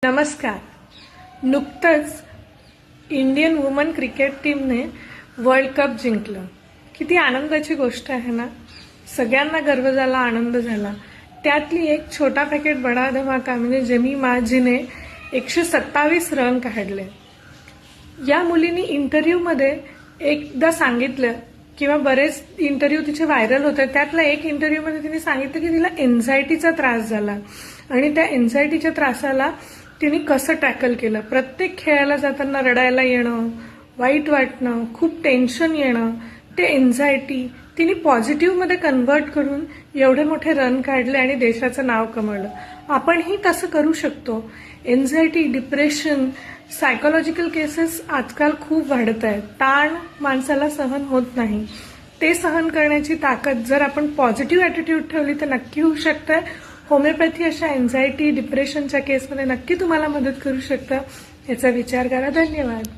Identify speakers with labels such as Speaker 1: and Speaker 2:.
Speaker 1: नमस्कार. नुकतंच Indian woman cricket टीमने वर्ल्ड कप जिंकलं. किती आनंदाची गोष्ट आहे ना. सगळ्यांना गर्व झाला, आनंद झाला. त्यातली एक छोटा पॅकेट बडा धमाका म्हणजे जेमिमा जिने 127 रन काढले. या मुलीने इंटरव्ह्यूमध्ये एकदा सांगितलं किंवा बरेच इंटरव्ह्यू तिचे व्हायरल होते. त्यातला एक इंटरव्ह्यूमध्ये तिने सांगितलं की तिला एन्झायटीचा त्रास झाला आणि त्या एन्झायटीच्या त्रासाला तिने कसं टॅकल केलं. प्रत्येक खेळायला जाताना रडायला येणं, वाईट वाटणं, खूप टेन्शन येणं, ते एन्झायटी तिने पॉझिटिव्हमध्ये कन्व्हर्ट करून एवढे मोठे रन काढले आणि देशाचं नाव कमवलं. आपणही तसं करू शकतो. एन्झायटी, डिप्रेशन, सायकोलॉजिकल केसेस आजकाल खूप वाढत आहेत. ताण माणसाला सहन होत नाही. ते सहन करण्याची ताकद जर आपण पॉझिटिव्ह ॲटिट्यूड ठेवली तर नक्की होऊ शकते. होमिओपॅथी अशा एन्झायटी, डिप्रेशनच्या केसमध्ये नक्की तुम्हाला मदत करू शकतं. याचा विचार करा. धन्यवाद.